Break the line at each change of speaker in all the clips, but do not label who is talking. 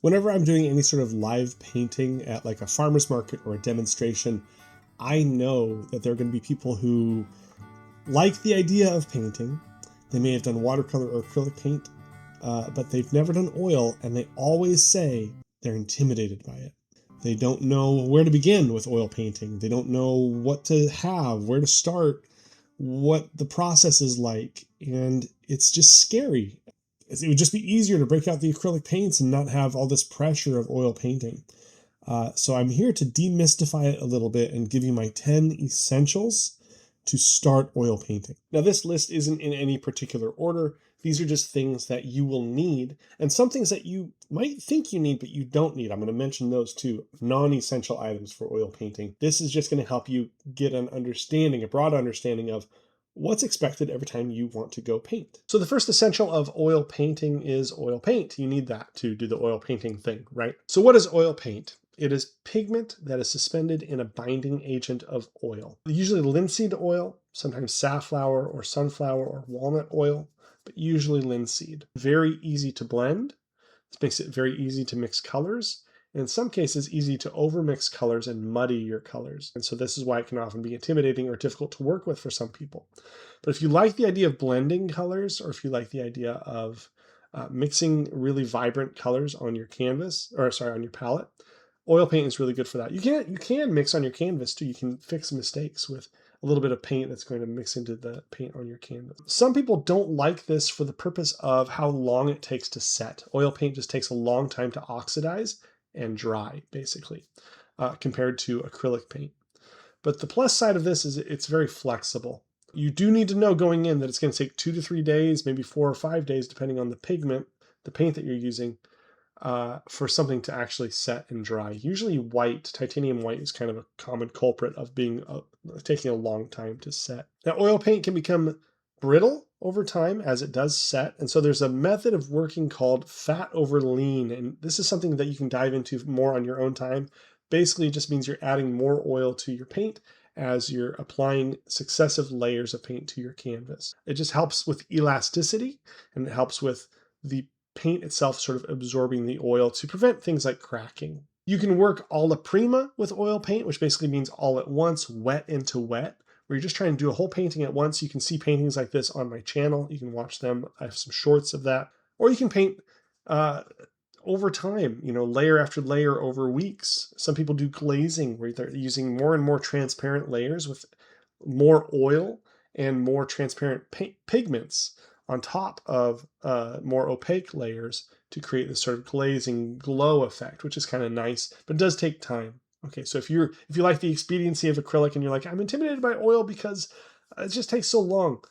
Whenever I'm doing any sort of live painting at like a farmer's market or a demonstration, I know that there are going to be people who like the idea of painting. They may have done watercolor or acrylic paint, but they've never done oil, and they always say they're intimidated by it. They don't know where to begin with oil painting. They don't know what to have, where to start, what the process is like, and it's just scary. It would just be easier to break out the acrylic paints and not have all this pressure of oil painting. So I'm here to demystify it a little bit and give you my 10 essentials to start oil painting. Now, this list isn't in any particular order. These are just things that you will need, and some things that you might think you need, but you don't need. I'm going to mention those too, non-essential items for oil painting. This is just going to help you get an understanding, a broad understanding of what's expected every time you want to go paint. So the first essential of oil painting is oil paint. You need that to do the oil painting thing, right? So what is oil paint? It is pigment that is suspended in a binding agent of oil. Usually linseed oil, sometimes safflower or sunflower or walnut oil, but usually linseed. Very easy to blend. This makes it very easy to mix colors. And in some cases, easy to overmix colors and muddy your colors. And so this is why it can often be intimidating or difficult to work with for some people. But if you like the idea of blending colors, or if you like the idea of mixing really vibrant colors on your canvas, or sorry, on your palette, oil paint is really good for that. You can mix on your canvas too. You can fix mistakes with a little bit of paint that's going to mix into the paint on your canvas. Some people don't like this for the purpose of how long it takes to set. Oil paint just takes a long time to oxidize and dry, basically, compared to acrylic paint. But the plus side of this is it's very flexible. You do need to know going in that it's going to take 2 to 3 days, maybe 4 or 5 days, depending on the pigment, the paint that you're using, for something to actually set and dry. Usually white, titanium white, is kind of a common culprit of being taking a long time to set. Now, oil paint can become brittle over time as it does set, and so there's a method of working called fat over lean, and this is something that you can dive into more on your own time. Basically, it just means you're adding more oil to your paint as you're applying successive layers of paint to your canvas. It just helps with elasticity, and it helps with the paint itself sort of absorbing the oil to prevent things like cracking. You can work alla prima with oil paint, which basically means all at once, wet into wet, where you're just trying to do a whole painting at once. You can see paintings like this on my channel. You can watch them. I have some shorts of that. Or you can paint over time, layer after layer over weeks. Some people do glazing, where they're using more and more transparent layers with more oil and more transparent pigments on top of more opaque layers to create this sort of glazing glow effect, which is kind of nice, but it does take time. Okay, so if you like the expediency of acrylic and you're like, I'm intimidated by oil because it just takes so long,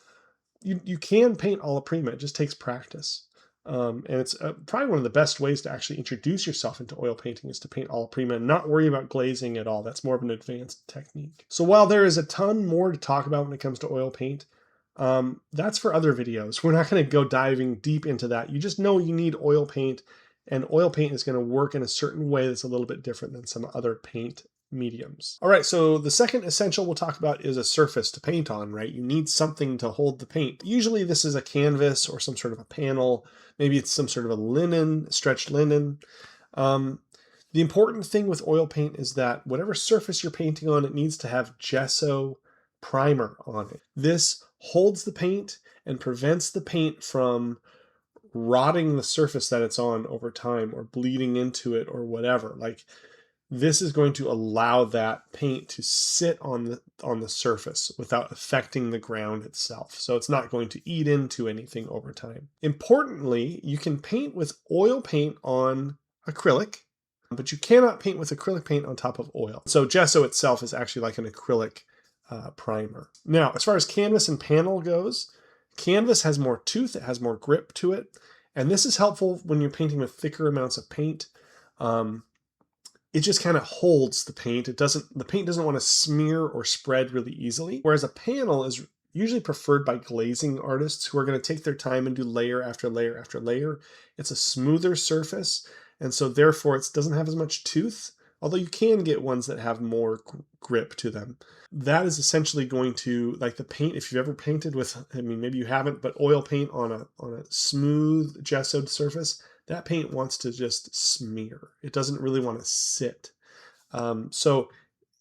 you can paint alla prima. It just takes practice. And it's probably one of the best ways to actually introduce yourself into oil painting is to paint alla prima and not worry about glazing at all. That's more of an advanced technique. So while there is a ton more to talk about when it comes to oil paint, that's for other videos. We're not going to go diving deep into that. You just know you need oil paint, and oil paint is going to work in a certain way that's a little bit different than some other paint mediums. All right, so the second essential we'll talk about is a surface to paint on, right? You need something to hold the paint. Usually this is a canvas or some sort of a panel. Maybe it's some sort of a linen, stretched linen. The important thing with oil paint is that whatever surface you're painting on, it needs to have gesso primer on it. This holds the paint and prevents the paint from rotting the surface that it's on over time or bleeding into it or whatever. Like, this is going to allow that paint to sit on the surface without affecting the ground itself. So it's not going to eat into anything over time. Importantly, you can paint with oil paint on acrylic, but you cannot paint with acrylic paint on top of oil. So gesso itself is actually like an acrylic primer. Now, as far as canvas and panel goes, canvas has more tooth, it has more grip to it, and this is helpful when you're painting with thicker amounts of paint. It just kind of holds the paint. The paint doesn't want to smear or spread really easily, whereas a panel is usually preferred by glazing artists who are going to take their time and do layer after layer after layer. It's a smoother surface, and so therefore it doesn't have as much tooth, although you can get ones that have more grip to them. That is essentially going to, like the paint, if you've ever painted with, maybe you haven't, but oil paint on a smooth gessoed surface, that paint wants to just smear. It doesn't really want to sit. So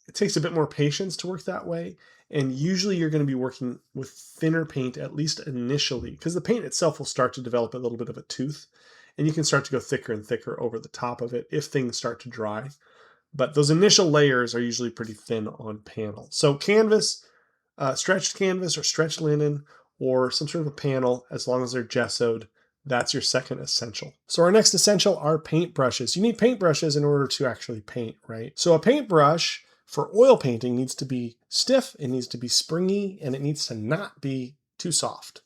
it takes a bit more patience to work that way. And usually you're going to be working with thinner paint, at least initially, because the paint itself will start to develop a little bit of a tooth, and you can start to go thicker and thicker over the top of it if things start to dry. But those initial layers are usually pretty thin on panel. So canvas, stretched canvas or stretched linen, or some sort of a panel, as long as they're gessoed, that's your second essential. So our next essential are paintbrushes. You need paintbrushes in order to actually paint, right? So a paintbrush for oil painting needs to be stiff, it needs to be springy, and it needs to not be too soft.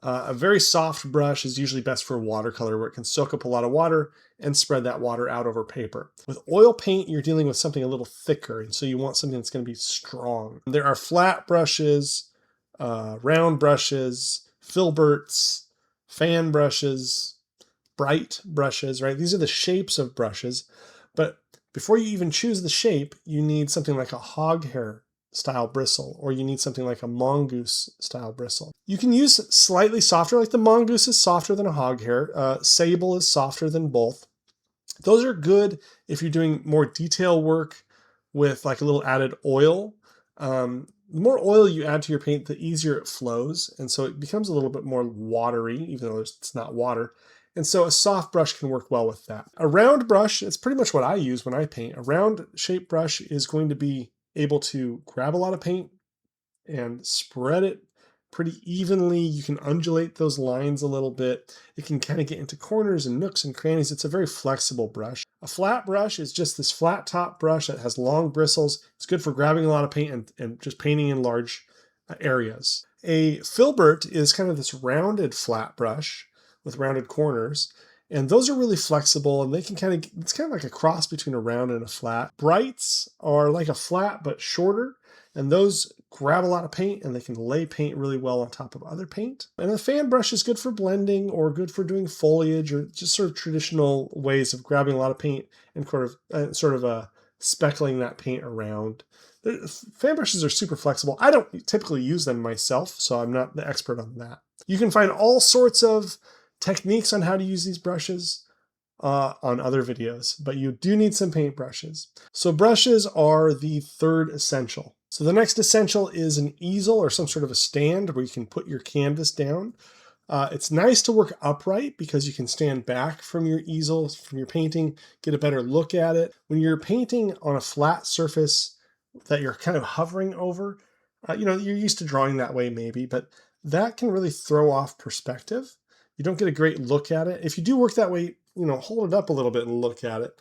A very soft brush is usually best for watercolor, where it can soak up a lot of water and spread that water out over paper. With oil paint, you're dealing with something a little thicker, and so you want something that's going to be strong. There are flat brushes, round brushes, filberts, fan brushes, bright brushes, right? These are the shapes of brushes, but before you even choose the shape, you need something like a hog hair style bristle, or you need something like a mongoose style bristle. You can use slightly softer, like the mongoose is softer than a hog hair. Sable is softer than both. Those are good if you're doing more detail work with like a little added oil. The more oil you add to your paint, the easier it flows, and so it becomes a little bit more watery, even though it's not water. And so a soft brush can work well with that. A round brush, it's pretty much what I use when I paint. A round shaped brush is going to be able to grab a lot of paint and spread it pretty evenly. You can undulate those lines a little bit. It can kind of get into corners and nooks and crannies. It's a very flexible brush. A flat brush is just this flat top brush that has long bristles. It's good for grabbing a lot of paint and just painting in large areas. A filbert is kind of this rounded flat brush with rounded corners. And those are really flexible, and they can it's kind of like a cross between a round and a flat. Brights are like a flat but shorter, and those grab a lot of paint and they can lay paint really well on top of other paint. And a fan brush is good for blending or good for doing foliage or just sort of traditional ways of grabbing a lot of paint and sort of speckling that paint around. Fan brushes are super flexible. I don't typically use them myself, so I'm not the expert on that. You can find all sorts of techniques on how to use these brushes on other videos, but you do need some paint brushes. So brushes are the third essential. So the next essential is an easel or some sort of a stand where you can put your canvas down. It's nice to work upright because you can stand back from your easel, from your painting, get a better look at it. When you're painting on a flat surface that you're kind of hovering over, you're used to drawing that way maybe, but that can really throw off perspective. You don't get a great look at it. If you do work that way, hold it up a little bit and look at it.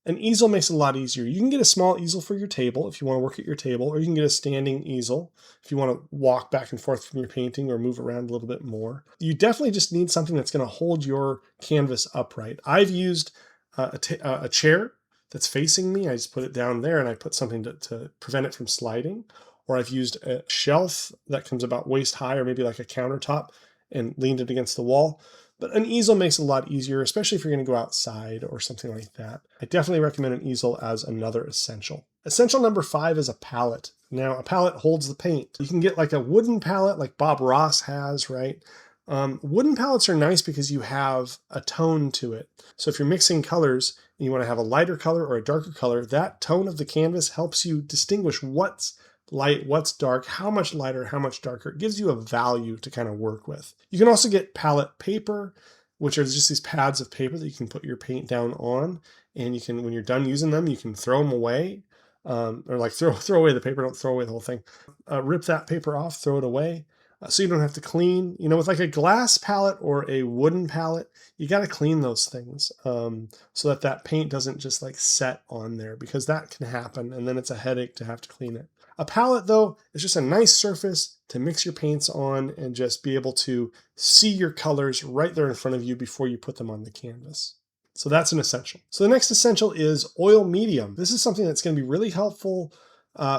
An easel makes it a lot easier. You can get a small easel for your table if you want to work at your table, or you can get a standing easel if you want to walk back and forth from your painting or move around a little bit more. You definitely just need something that's going to hold your canvas upright. I've used a chair that's facing me. I just put it down there and I put something to prevent it from sliding. Or I've used a shelf that comes about waist high, or maybe like a countertop, and leaned it against the wall. But an easel makes it a lot easier, especially if you're going to go outside or something like that. I definitely recommend an easel as another essential. Essential number 5 is a palette. Now, a palette holds the paint. You can get like a wooden palette like Bob Ross has, right? Wooden palettes are nice because you have a tone to it. So if you're mixing colors and you want to have a lighter color or a darker color, that tone of the canvas helps you distinguish what's light, what's dark, how much lighter, how much darker. It gives you a value to kind of work with. You can also get palette paper, which are just these pads of paper that you can put your paint down on, and you can, when you're done using them, you can throw them away, or like throw away the paper. Don't throw away the whole thing. Rip that paper off, throw it away, so you don't have to clean. With like a glass palette or a wooden palette, you got to clean those things so that paint doesn't just like set on there, because that can happen, and then it's a headache to have to clean it. A palette, though, is just a nice surface to mix your paints on and just be able to see your colors right there in front of you before you put them on the canvas. So that's an essential. So the next essential is oil medium. This is something that's going to be really helpful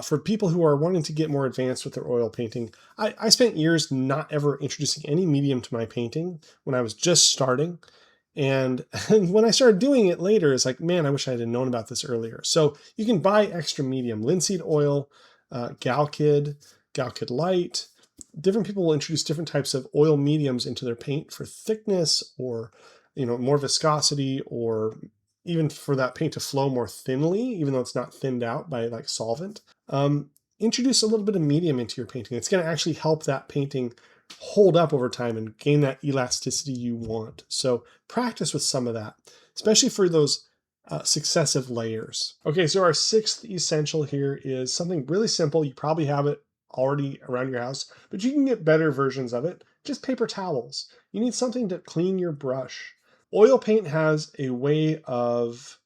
for people who are wanting to get more advanced with their oil painting. I spent years not ever introducing any medium to my painting when I was just starting. And when I started doing it later, it's like, man, I wish I had known about this earlier. So you can buy extra medium, linseed oil, Galkid Light. Different people will introduce different types of oil mediums into their paint for thickness or more viscosity, or even for that paint to flow more thinly, even though it's not thinned out by like solvent, introduce a little bit of medium into your painting. It's going to actually help that painting hold up over time and gain that elasticity you want. So practice with some of that, especially for those successive layers. Okay, so our sixth essential here is something really simple. You probably have it already around your house, but you can get better versions of it. Just paper towels. You need something to clean your brush. Oil paint has a way of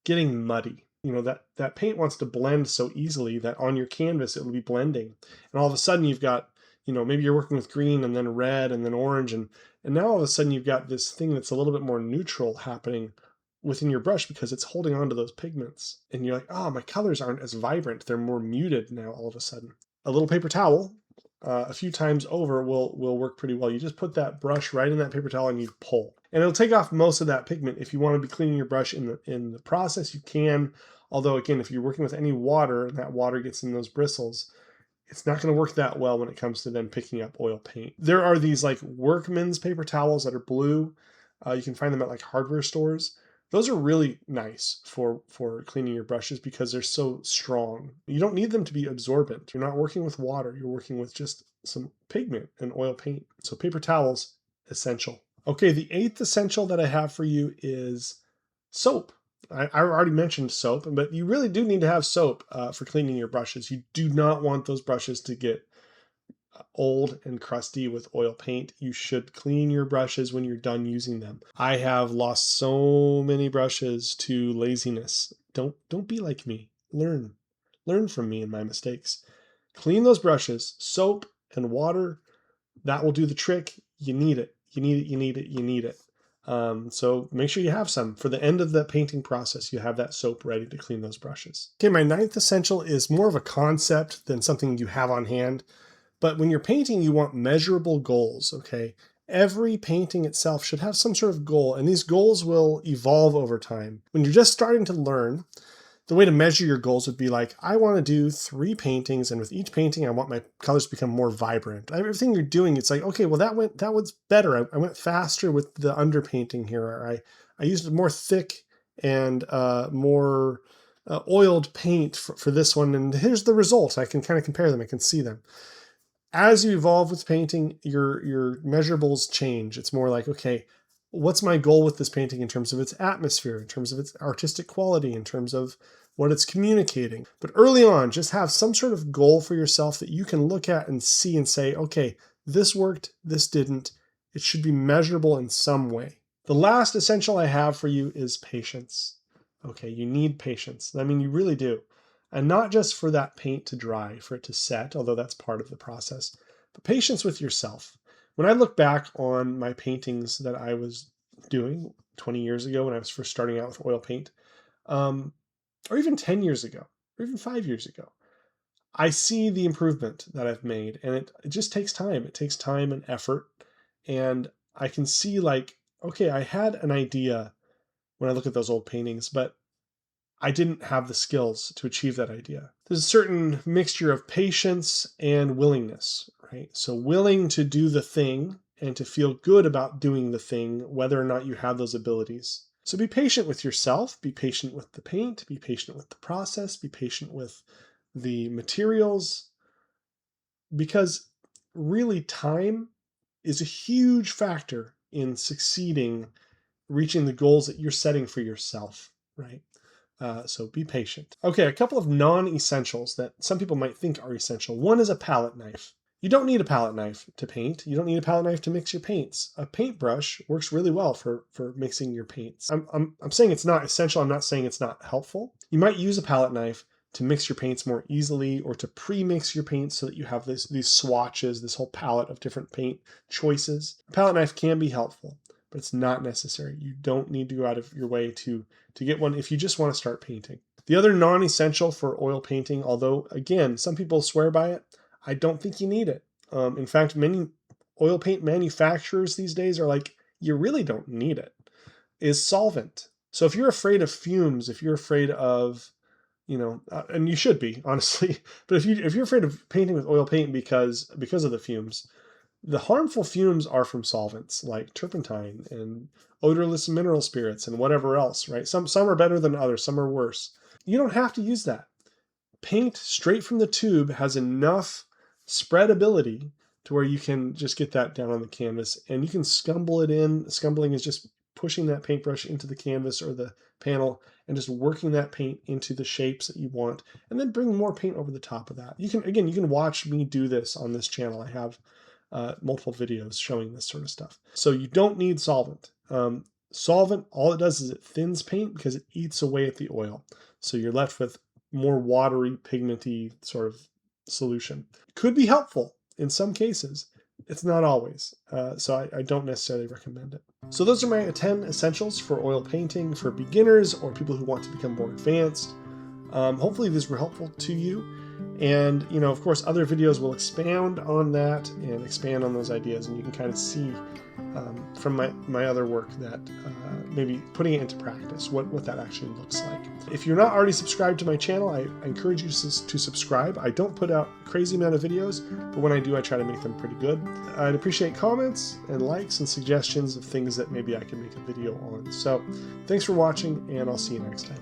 getting muddy. That paint wants to blend so easily that on your canvas it will be blending. And all of a sudden you've got, maybe you're working with green and then red and then orange, and now all of a sudden you've got this thing that's a little bit more neutral happening within your brush because it's holding on to those pigments. And you're like, oh, my colors aren't as vibrant. They're more muted now all of a sudden. A little paper towel, a few times over will work pretty well. You just put that brush right in that paper towel and you pull. And it'll take off most of that pigment. If you want to be cleaning your brush in the process, you can. Although again, if you're working with any water and that water gets in those bristles, it's not going to work that well when it comes to then picking up oil paint. There are these like workman's paper towels that are blue. You can find them at like hardware stores. Those are really nice for cleaning your brushes because they're so strong. You don't need them to be absorbent. You're not working with water. You're working with just some pigment and oil paint. So paper towels, essential. Okay, the eighth essential that I have for you is soap. I already mentioned soap, but you really do need to have soap for cleaning your brushes. You do not want those brushes to get old and crusty with oil paint. You should clean your brushes when you're done using them. I have lost so many brushes to laziness. Don't be like me. Learn from me and my mistakes. Clean those brushes. Soap and water, that will do the trick. You need it. You need it. So make sure you have some. For the end of the painting process, you have that soap ready to clean those brushes. Okay, my ninth essential is more of a concept than something you have on hand. But when you're painting, you want measurable goals, okay? Every painting itself should have some sort of goal, and these goals will evolve over time. When you're just starting to learn, the way to measure your goals would be like, I want to do 3 paintings, and with each painting, I want my colors to become more vibrant. Everything you're doing, it's like, okay, well, that was better. I went faster with the underpainting here. Or I used more thick and more oiled paint for this one, and here's the result. I can kind of compare them. I can see them. As you evolve with painting, your measurables change. It's more like, okay, what's my goal with this painting in terms of its atmosphere, in terms of its artistic quality, in terms of what it's communicating? But early on, just have some sort of goal for yourself that you can look at and see and say, okay, this worked, this didn't. It should be measurable in some way. The last essential I have for you is patience. Okay, you need patience. I mean, you really do. And not just for that paint to dry, for it to set, although that's part of the process, but patience with yourself. When I look back on my paintings that I was doing 20 years ago when I was first starting out with oil paint, or even 10 years ago, or even 5 years ago, I see the improvement that I've made, and it just takes time. It takes time and effort, and I can see like, okay, I had an idea when I look at those old paintings, but I didn't have the skills to achieve that idea. There's a certain mixture of patience and willingness, right? So willing to do the thing and to feel good about doing the thing, whether or not you have those abilities. So be patient with yourself, be patient with the paint, be patient with the process, be patient with the materials, because really time is a huge factor in succeeding, reaching the goals that you're setting for yourself, right? So be patient. Okay, a couple of non-essentials that some people might think are essential. One is a palette knife. You don't need a palette knife to paint. You don't need a palette knife to mix your paints. A paintbrush works really well for mixing your paints. I'm saying it's not essential. I'm not saying it's not helpful. You might use a palette knife to mix your paints more easily, or to pre-mix your paints so that you have these swatches, this whole palette of different paint choices. A palette knife can be helpful, but it's not necessary. You don't need to go out of your way to get one if you just want to start painting. The other non-essential for oil painting, although again, some people swear by it, I don't think you need it. In fact, many oil paint manufacturers these days are like, you really don't need it, is solvent. So if you're afraid of fumes, if you're afraid of, and you should be, honestly, but if you're afraid of painting with oil paint because of the fumes, The harmful fumes are from solvents like turpentine and odorless mineral spirits and whatever else, right? Some are better than others, some are worse. You don't have to use that. Paint straight from the tube has enough spreadability to where you can just get that down on the canvas and you can scumble it in. Scumbling is just pushing that paintbrush into the canvas or the panel and just working that paint into the shapes that you want, and then bring more paint over the top of that. You can watch me do this on this channel. I have multiple videos showing this sort of stuff. So you don't need solvent. Solvent, all it does is it thins paint because it eats away at the oil. So you're left with more watery, pigmenty sort of solution. Could be helpful in some cases. It's not always. So I don't necessarily recommend it. So those are my 10 essentials for oil painting for beginners or people who want to become more advanced. Hopefully these were helpful to you. And, you know, of course, other videos will expand on that and expand on those ideas. And you can kind of see from my other work that maybe putting it into practice, what that actually looks like. If you're not already subscribed to my channel, I encourage you to subscribe. I don't put out a crazy amount of videos, but when I do, I try to make them pretty good. I'd appreciate comments and likes and suggestions of things that maybe I can make a video on. So thanks for watching, and I'll see you next time.